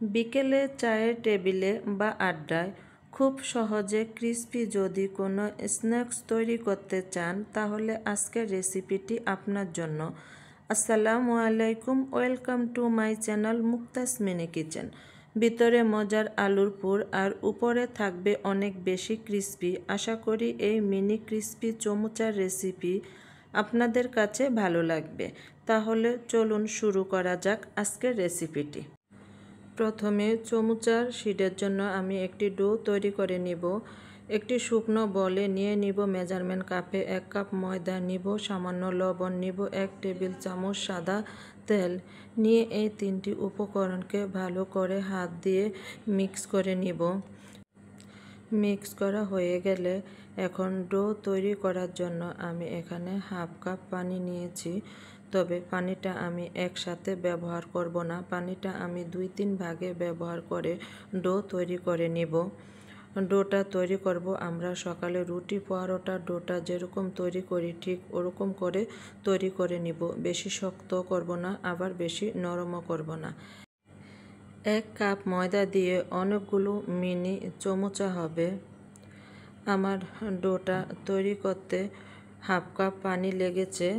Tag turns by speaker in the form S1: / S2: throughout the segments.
S1: বিকেলে চায়ের টেবিলে বা আড্ডায় খুব সহজে ক্রিস্পি যদি কোনো স্ন্যাক্স তৈরি করতে চান তাহলে আজকের রেসিপিটি আপনার জন্য। আসসালামু আলাইকুম, welcome to my channel Mukta's mini kitchen. ভিতরে মজার আলুর পুর আর উপরে থাকবে অনেক বেশি ক্রিস্পি। আশা করি এই মিনি ক্রিস্পি চমুচার রেসিপি আপনাদের কাছে ভালো লাগবে। তাহলে চলুন শুরু করা যাক আজকের রেসিপিটি। প্রথমে চমুচার শিটের জন্য আমি একটি ডো তৈরি করে নিব। একটি শুকনো বলে নিয়ে নিব মেজারমেন্ট কাপে 1 কাপ ময়দা নিব, সামান্য লবণ নিব, 1 টেবিল চামচ সাদা তেল নিয়ে এই তিনটি উপকরণকে ভালো করে হাত দিয়ে মিক্স করে নিব। মিক্স করা হয়ে গেলে এখন ডো তৈরি করার জন্য আমি এখানে 1/2 কাপ পানি নিয়েছি। তবে পানিটা আমি একসাথে ব্যবহার করব না, পানিটা আমি 2-3 ভাগে ব্যবহার করে ডো তৈরি করে নিব। ডোটা তৈরি করব আমরা সকালে রুটি পরোটা ডোটা যেরকম তৈরি করি ঠিক ওরকম করে তৈরি করে নিব। বেশি শক্ত করব না, আবার বেশি নরমও করব না। 1 কাপ ময়দা দিয়ে অনেকগুলো মিনি চমচা হবে। আমার ডোটা তৈরি করতে 1/2 কাপ পানি লেগেছে,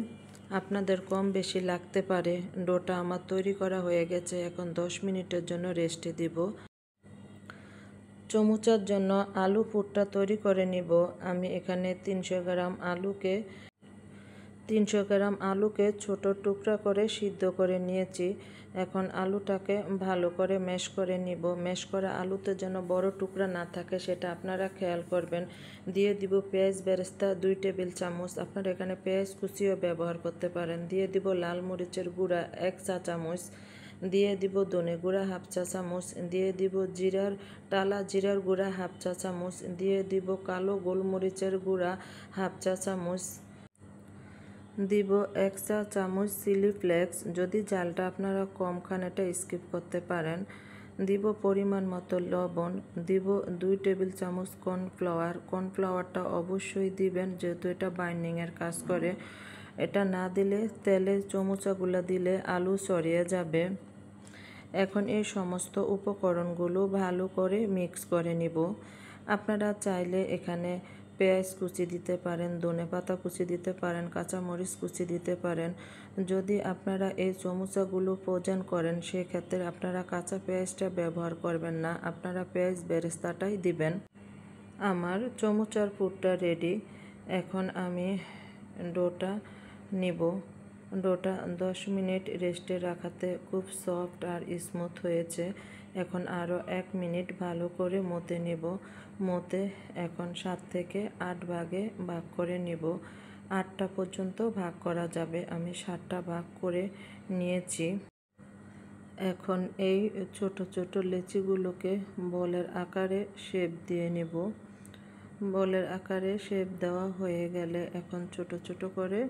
S1: আপনাদের কম বেশি লাগতে পারে। ডোটা আমার তৈরি করা হয়ে গেছে, এখন 10 মিনিটের জন্য রেস্টে দিব। চমুচার জন্য আলু পুরটা তৈরি করে নিব। আমি এখানে 300 গ্রাম আলুকে ছোট টুকরা করে সিদ্ধ করে নিয়েছি। এখন আলুটাকে ভালো করে ম্যাশ করে নিব। ম্যাশ করা আলুতে যেন বড় টুকরা না থাকে সেটা আপনারা খেয়াল করবেন। দিয়ে দিব পেঁয়াজ বেরেস্তা 2 টেবিল চামচ, আপনারা এখানে পেঁয়াজ কুচিও ব্যবহার করতে পারেন। দিয়ে দিব লাল মরিচের গুঁড়া 1 চা চামচ, দিয়ে দিব ধনে গুঁড়া 1/2 চা চামচ, দিয়ে দিব টালা জিরার গুঁড়া 1/2 চা চামচ, দিয়ে দিব কালো গোলমরিচের গুঁড়া 1/2 চা চামচ, দিব 1 চা চামচ চিলি ফ্লেক্স। যদি ঝালটা আপনারা কম খান এটা স্কিপ করতে পারেন। দিব পরিমাণ মতো লবণ, দিব 2 টেবিল চামচ কর্নফ্লাওয়ারটা অবশ্যই দিবেন যেহেতু এটা বাইন্ডিংয়ের কাজ করে। এটা না দিলে তেলে চমচাগুলো দিলে আলু ছড়িয়ে যাবে। এখন এই সমস্ত উপকরণগুলো ভালো করে মিক্স করে নিব। আপনারা চাইলে এখানে পেঁয়াজ কুচি দিতে পারেন, ধনেপাতা কুচি দিতে পারেন, কাঁচামরিচ কুচি দিতে পারেন। যদি আপনারা এই চমচাগুলো প্রয়োজন করেন সেক্ষেত্রে আপনারা কাঁচা পেঁয়াজটা ব্যবহার করবেন না, আপনারা পেঁয়াজ বেরেস্তাটাই দিবেন। আমার চমচার পুরটা রেডি। এখন আমি ডোটা নিব। ডোটা 10 মিনিট রেস্টে রাখাতে খুব সফট আর স্মুথ হয়েছে। এখন আরও 1 মিনিট ভালো করে মতে নেব। মতে এখন 7 থেকে 8 ভাগে ভাগ করে নেব। 8টা পর্যন্ত ভাগ করা যাবে, আমি 7টা ভাগ করে নিয়েছি। এখন এই ছোট ছোট লেচিগুলোকে বলের আকারে শেপ দিয়ে নেব। বলের আকারে শেপ দেওয়া হয়ে গেলে এখন ছোট ছোট করে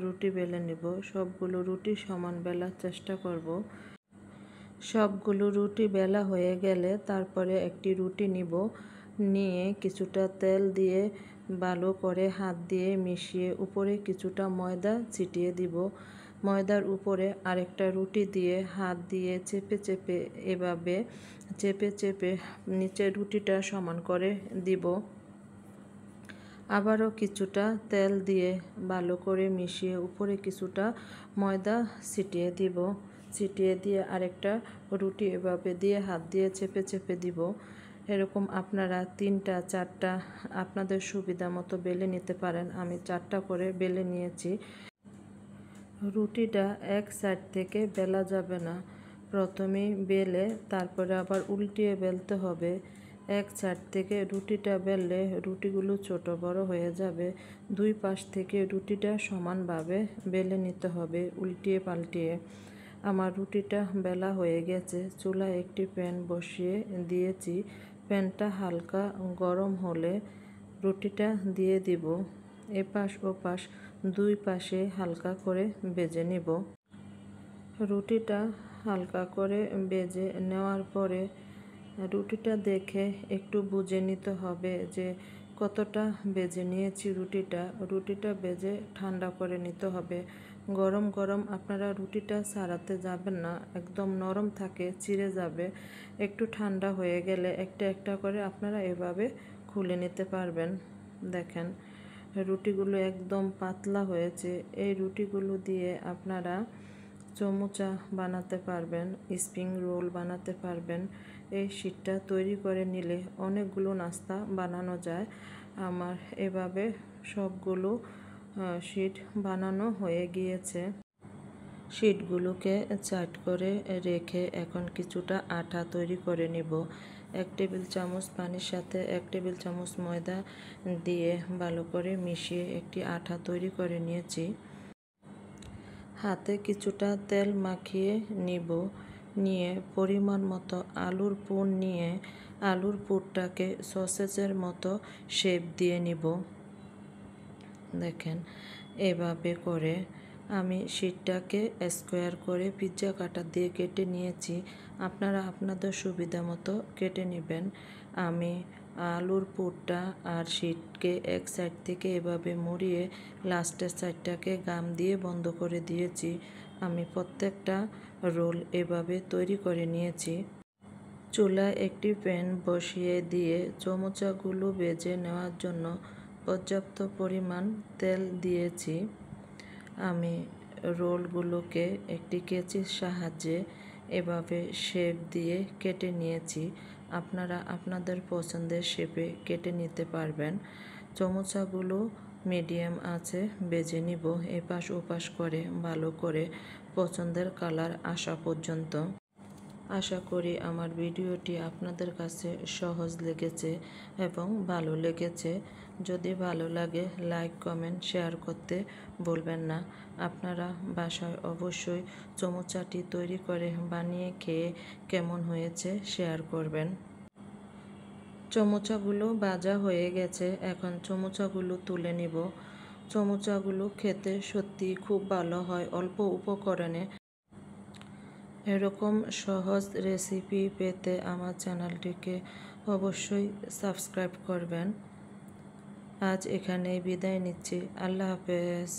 S1: রুটি বেলে নেব। সবগুলো রুটি সমান বেলার চেষ্টা করব। সবগুলো রুটি বেলা হয়ে গেলে তারপরে একটি রুটি নিব, নিয়ে কিছুটা তেল দিয়ে ভালো করে হাত দিয়ে মিশিয়ে উপরে কিছুটা ময়দা ছিটিয়ে দিব। ময়দার উপরে আরেকটা রুটি দিয়ে হাত দিয়ে চেপে চেপে এভাবে চেপে চেপে নিচে রুটিটা সমান করে দিব। আবারও কিছুটা তেল দিয়ে ভালো করে মিশিয়ে উপরে কিছুটা ময়দা ছিটিয়ে দিব। ছিটিয়ে দিয়ে আরেকটা রুটি এভাবে দিয়ে হাত দিয়ে চেপে চেপে দিব। এরকম আপনারা 3টা 4টা আপনাদের সুবিধা মতো বেলে নিতে পারেন। আমি 4টা করে বেলে নিয়েছি। রুটিটা এক সাইড থেকে বেলা যাবে না, প্রথমেই বেলে তারপরে আবার উল্টিয়ে বেলতে হবে। এক সাইড থেকে রুটিটা বেললে রুটিগুলো ছোট বড় হয়ে যাবে। 2 পাশ থেকে রুটিটা সমানভাবে বেলে নিতে হবে উল্টিয়ে পাল্টিয়ে। আমার রুটিটা বেলা হয়ে গেছে। চুলায় একটি প্যান বসিয়ে দিয়েছি। প্যানটা হালকা গরম হলে রুটিটা দিয়ে দিব। এপাশ ওপাশ 2 পাশে হালকা করে ভেজে নিব। রুটিটা হালকা করে ভেজে নেওয়ার পরে রুটিটা দেখে একটু বুঝে নিতে হবে যে কতটা বেজে নিয়েছি রুটিটা বেজে ঠান্ডা করে নিতে হবে। গরম গরম আপনারা রুটিটা ছাড়াতে যাবেন না, একদম নরম থাকে, চিড়ে যাবে। একটু ঠান্ডা হয়ে গেলে একটা একটা করে আপনারা এভাবে খুলে নিতে পারবেন। দেখেন রুটিগুলো একদম পাতলা হয়েছে। এই রুটিগুলো দিয়ে আপনারা চমুচা বানাতে পারবেন, স্প্রিং রোল বানাতে পারবেন। এই শীটটা তৈরি করে নিলে অনেকগুলো নাস্তা বানানো যায়। আমার এভাবে সবগুলো শীট বানানো হয়ে গিয়েছে। শীটগুলোকে চাট করে রেখে এখন কিছুটা আটা তৈরি করে নিব। 1 টেবিল চামচ পানির সাথে 1 টেবিল চামচ ময়দা দিয়ে ভালো করে মিশিয়ে একটি আটা তৈরি করে নিয়েছি। হাতে কিছুটা তেল মাখিয়ে নিব। নিয়ে পরিমাণ মতো আলুর পুর নিয়ে আলুর পুরটাকে সসেজের মতো শেপ দিয়ে নিব। দেখেন এভাবে করে আমি শীটটাকে স্কোয়ার করে পিৎজা কাটার দিয়ে কেটে নিয়েছি। আপনারা আপনাদের সুবিধা মতো কেটে নেবেন। আমি আলুর পুরটা আর শীটকে এক সাইড থেকে এভাবে মুড়িয়ে লাস্টের সাইডটাকে গাম দিয়ে বন্ধ করে দিয়েছি। আমি প্রত্যেকটা রোল এভাবে তৈরি করে নিয়েছি। চুলায় একটি প্যান বসিয়ে দিয়ে চমচাগুলো ভেজে নেওয়ার জন্য পর্যাপ্ত পরিমাণ তেল দিয়েছি। আমি রোলগুলোকে একটি কেচির সাহায্যে এভাবে শেপ দিয়ে কেটে নিয়েছি। আপনারা আপনাদের পছন্দের শেপে কেটে নিতে পারবেন। চমচাগুলো মিডিয়াম আঁচে ভেজে নিব, এপাশ ওপাশ করে ভালো করে পছন্দের কালার আসা পর্যন্ত। আশা করি আমার ভিডিওটি আপনাদের কাছে সহজ লেগেছে এবং ভালো লেগেছে। যদি ভালো লাগে লাইক কমেন্ট শেয়ার করতে ভুলবেন না। আপনারা বাসায় অবশ্যই চমচাটি তৈরি করে বানিয়ে খেয়ে কেমন হয়েছে শেয়ার করবেন। চমচাগুলো ভাজা হয়ে গেছে, এখন চমচাগুলো তুলে নিব। চমচাগুলো খেতে সত্যি খুব ভালো হয় অল্প উপকরণে। এরকম সহজ রেসিপি পেতে আমার চ্যানেলটিকে অবশ্যই সাবস্ক্রাইব করবেন। আজ এখানেই বিদায় নিচ্ছি। আল্লাহ হাফেজ।